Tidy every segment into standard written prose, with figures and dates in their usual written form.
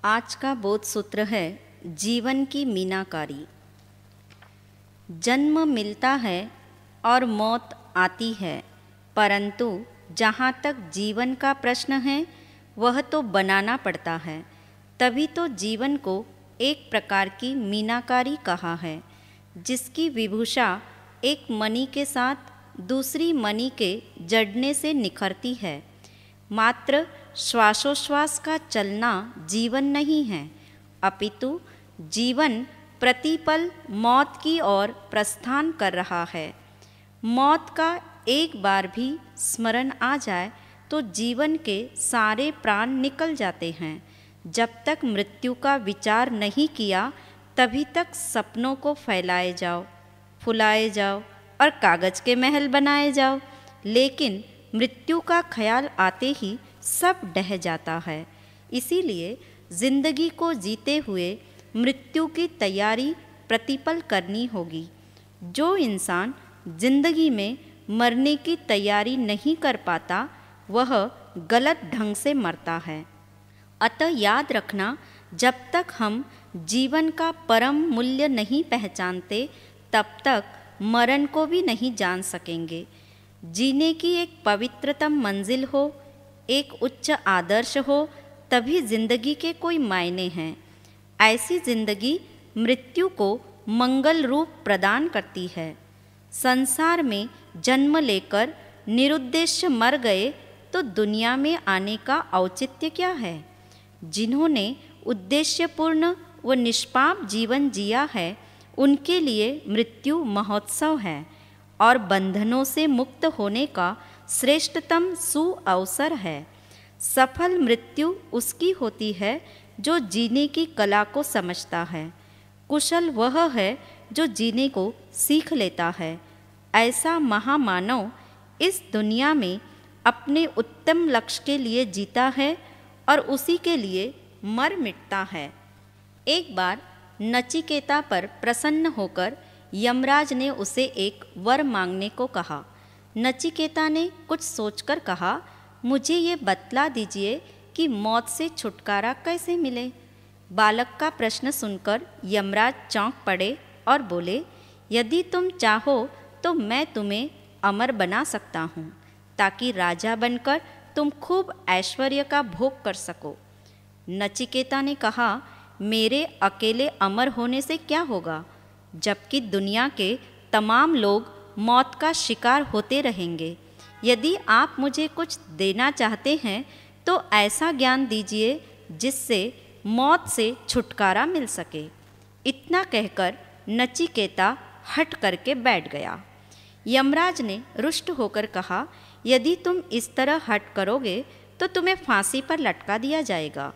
आज का बोध सूत्र है जीवन की मीनाकारी। जन्म मिलता है और मौत आती है, परंतु जहाँ तक जीवन का प्रश्न है वह तो बनाना पड़ता है। तभी तो जीवन को एक प्रकार की मीनाकारी कहा है, जिसकी विभूषा एक मणि के साथ दूसरी मणि के जड़ने से निखरती है। मात्र श्वासोश्वास का चलना जीवन नहीं है, अपितु जीवन प्रतिपल मौत की ओर प्रस्थान कर रहा है। मौत का एक बार भी स्मरण आ जाए तो जीवन के सारे प्राण निकल जाते हैं। जब तक मृत्यु का विचार नहीं किया, तभी तक सपनों को फैलाए जाओ, फुलाए जाओ और कागज के महल बनाए जाओ, लेकिन मृत्यु का ख्याल आते ही सब ढह जाता है। इसीलिए जिंदगी को जीते हुए मृत्यु की तैयारी प्रतिपल करनी होगी। जो इंसान जिंदगी में मरने की तैयारी नहीं कर पाता, वह गलत ढंग से मरता है। अतः याद रखना, जब तक हम जीवन का परम मूल्य नहीं पहचानते, तब तक मरण को भी नहीं जान सकेंगे। जीने की एक पवित्रतम मंजिल हो, एक उच्च आदर्श हो, तभी जिंदगी के कोई मायने हैं। ऐसी जिंदगी मृत्यु को मंगल रूप प्रदान करती है। संसार में जन्म लेकर निरुद्देश्य मर गए तो दुनिया में आने का औचित्य क्या है? जिन्होंने उद्देश्यपूर्ण व निष्पाप जीवन जिया है, उनके लिए मृत्यु महोत्सव है और बंधनों से मुक्त होने का श्रेष्ठतम सुअवसर है। सफल मृत्यु उसकी होती है जो जीने की कला को समझता है। कुशल वह है जो जीने को सीख लेता है। ऐसा महामानव इस दुनिया में अपने उत्तम लक्ष्य के लिए जीता है और उसी के लिए मर मिटता है। एक बार नचिकेता पर प्रसन्न होकर यमराज ने उसे एक वर मांगने को कहा। नचिकेता ने कुछ सोचकर कहा, मुझे ये बतला दीजिए कि मौत से छुटकारा कैसे मिले। बालक का प्रश्न सुनकर यमराज चौंक पड़े और बोले, यदि तुम चाहो तो मैं तुम्हें अमर बना सकता हूँ, ताकि राजा बनकर तुम खूब ऐश्वर्य का भोग कर सको। नचिकेता ने कहा, मेरे अकेले अमर होने से क्या होगा, जबकि दुनिया के तमाम लोग मौत का शिकार होते रहेंगे। यदि आप मुझे कुछ देना चाहते हैं तो ऐसा ज्ञान दीजिए जिससे मौत से छुटकारा मिल सके। इतना कहकर नचिकेता हट करके बैठ गया। यमराज ने रुष्ट होकर कहा, यदि तुम इस तरह हट करोगे तो तुम्हें फांसी पर लटका दिया जाएगा।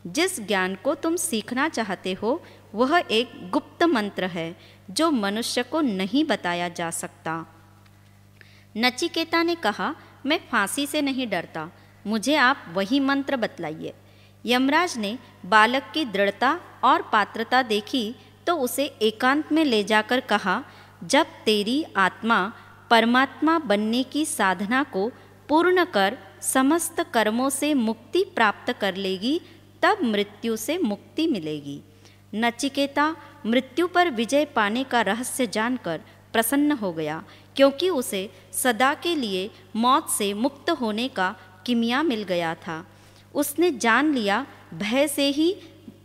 जिस ज्ञान को तुम सीखना चाहते हो वह एक गुप्त मंत्र है जो मनुष्य को नहीं बताया जा सकता। नचिकेता ने कहा, मैं फांसी से नहीं डरता, मुझे आप वही मंत्र बतलाइए। यमराज ने बालक की दृढ़ता और पात्रता देखी तो उसे एकांत में ले जाकर कहा, जब तेरी आत्मा परमात्मा बनने की साधना को पूर्ण कर समस्त कर्मों से मुक्ति प्राप्त कर लेगी, तब मृत्यु से मुक्ति मिलेगी। नचिकेता मृत्यु पर विजय पाने का रहस्य जानकर प्रसन्न हो गया, क्योंकि उसे सदा के लिए मौत से मुक्त होने का किमिया मिल गया था। उसने जान लिया, भय से ही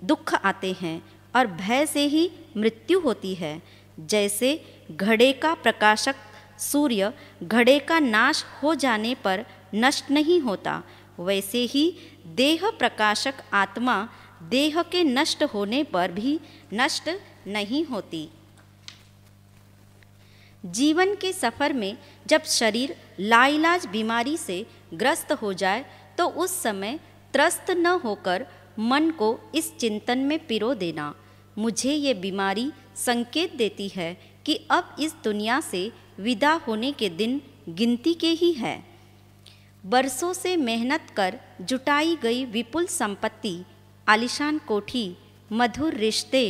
दुख आते हैं और भय से ही मृत्यु होती है। जैसे घड़े का प्रकाशक सूर्य घड़े का नाश हो जाने पर नष्ट नहीं होता, वैसे ही देह प्रकाशक आत्मा देह के नष्ट होने पर भी नष्ट नहीं होती। जीवन के सफ़र में जब शरीर लाइलाज बीमारी से ग्रस्त हो जाए तो उस समय त्रस्त न होकर मन को इस चिंतन में पिरो देना, मुझे ये बीमारी संकेत देती है कि अब इस दुनिया से विदा होने के दिन गिनती के ही है। बरसों से मेहनत कर जुटाई गई विपुल संपत्ति, आलीशान कोठी, मधुर रिश्ते,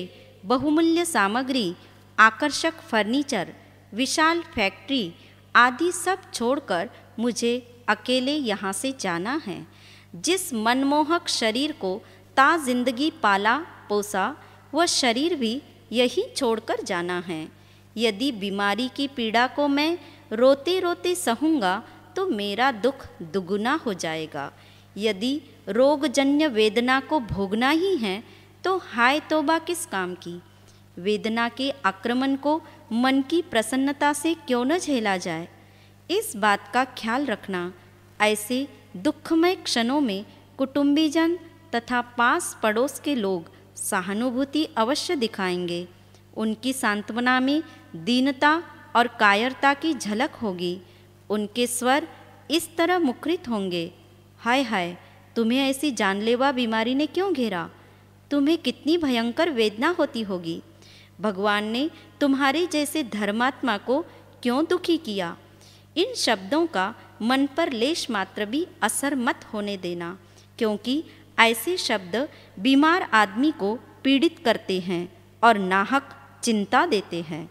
बहुमूल्य सामग्री, आकर्षक फर्नीचर, विशाल फैक्ट्री आदि सब छोड़कर मुझे अकेले यहाँ से जाना है। जिस मनमोहक शरीर को ता जिंदगी पाला पोसा वह शरीर भी यही छोड़कर जाना है। यदि बीमारी की पीड़ा को मैं रोते रोते सहूँगा तो मेरा दुख दुगुना हो जाएगा। यदि रोगजन्य वेदना को भोगना ही है तो हाय तौबा किस काम की। वेदना के आक्रमण को मन की प्रसन्नता से क्यों न झेला जाए। इस बात का ख्याल रखना। ऐसे दुखमय क्षणों में कुटुंबीजन तथा पास पड़ोस के लोग सहानुभूति अवश्य दिखाएंगे। उनकी सांत्वना में दीनता और कायरता की झलक होगी। उनके स्वर इस तरह मुखरित होंगे, हाय हाय, तुम्हें ऐसी जानलेवा बीमारी ने क्यों घेरा, तुम्हें कितनी भयंकर वेदना होती होगी, भगवान ने तुम्हारे जैसे धर्मात्मा को क्यों दुखी किया। इन शब्दों का मन पर लेश मात्र भी असर मत होने देना, क्योंकि ऐसे शब्द बीमार आदमी को पीड़ित करते हैं और नाहक चिंता देते हैं।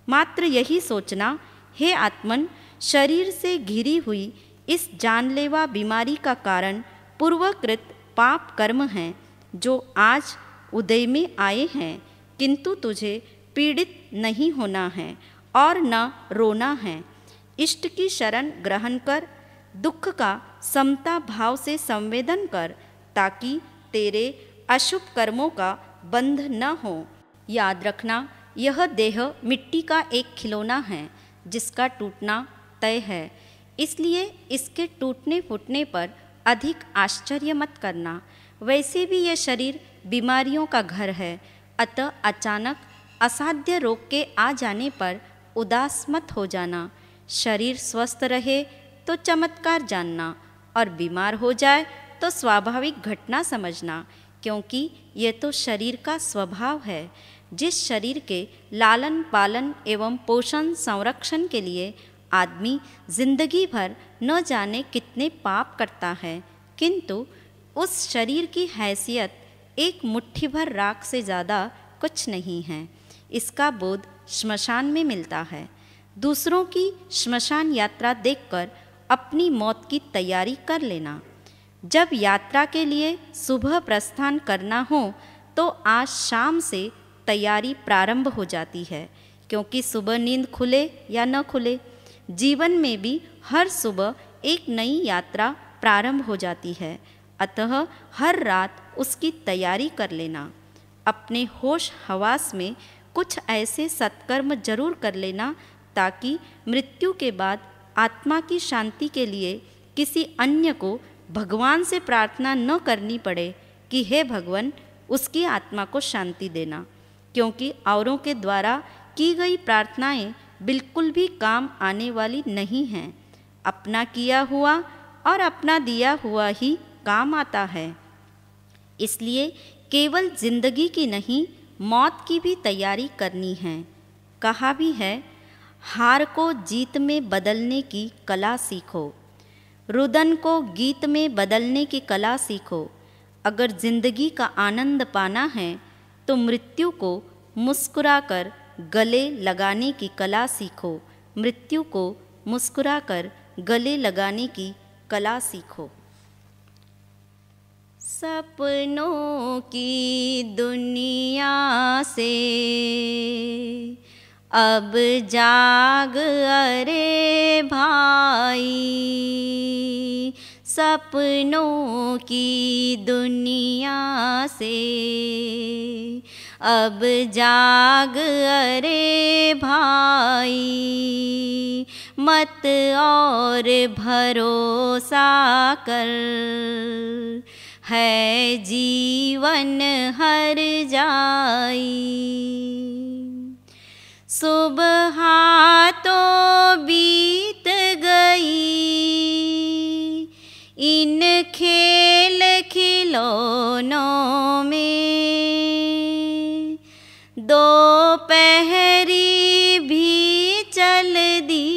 मात्र यही सोचना, हे आत्मन, शरीर से घिरी हुई इस जानलेवा बीमारी का कारण पूर्वकृत पाप कर्म हैं जो आज उदय में आए हैं, किंतु तुझे पीड़ित नहीं होना है और न रोना है। इष्ट की शरण ग्रहण कर, दुख का समता भाव से संवेदन कर, ताकि तेरे अशुभ कर्मों का बंध न हो। याद रखना, यह देह मिट्टी का एक खिलौना है जिसका टूटना तय है, इसलिए इसके टूटने फूटने पर अधिक आश्चर्य मत करना। वैसे भी यह शरीर बीमारियों का घर है, अतः अचानक असाध्य रोग के आ जाने पर उदास मत हो जाना। शरीर स्वस्थ रहे तो चमत्कार जानना और बीमार हो जाए तो स्वाभाविक घटना समझना, क्योंकि यह तो शरीर का स्वभाव है। जिस शरीर के लालन पालन एवं पोषण संरक्षण के लिए आदमी जिंदगी भर न जाने कितने पाप करता है, किंतु उस शरीर की हैसियत एक मुट्ठी भर राख से ज़्यादा कुछ नहीं है। इसका बोध श्मशान में मिलता है। दूसरों की श्मशान यात्रा देखकर अपनी मौत की तैयारी कर लेना। जब यात्रा के लिए सुबह प्रस्थान करना हो तो आज शाम से तैयारी प्रारंभ हो जाती है, क्योंकि सुबह नींद खुले या न खुले, जीवन में भी हर सुबह एक नई यात्रा प्रारंभ हो जाती है। अतः हर रात उसकी तैयारी कर लेना। अपने होश हवास में कुछ ऐसे सत्कर्म जरूर कर लेना ताकि मृत्यु के बाद आत्मा की शांति के लिए किसी अन्य को भगवान से प्रार्थना न करनी पड़े कि हे भगवान, उसकी आत्मा को शांति देना, क्योंकि औरों के द्वारा की गई प्रार्थनाएं बिल्कुल भी काम आने वाली नहीं हैं। अपना किया हुआ और अपना दिया हुआ ही काम आता है। इसलिए केवल जिंदगी की नहीं, मौत की भी तैयारी करनी है। कहा भी है, हार को जीत में बदलने की कला सीखो, रुदन को गीत में बदलने की कला सीखो। अगर जिंदगी का आनंद पाना है तो मृत्यु को मुस्कुराकर गले लगाने की कला सीखो। मृत्यु को मुस्कुराकर गले लगाने की कला सीखो। सपनों की दुनिया से अब जाग अरे भाई, सपनों की दुनिया से अब जाग अरे भाई, मत और भरोसा कर, है जीवन हर जाई। सुबह तो बीत गई इन खेल खिलौनों में, दोपहरी भी चल दी,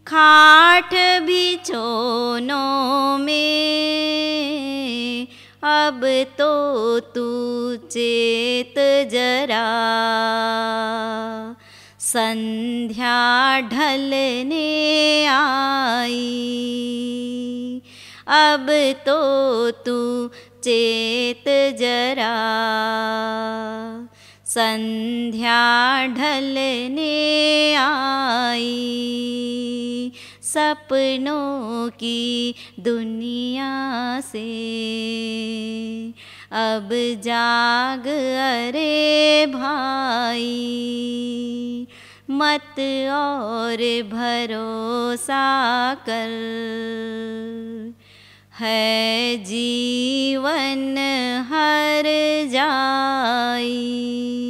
खाट बिछोनों में। अब तो तू चेत जरा, संध्या ढलने आई। अब तो तू चेत जरा, संध्या ढलने आई, सपनों की दुनिया से अब जाग अरे भाई, मत और भरोसा कर, है जीवन हर जाई।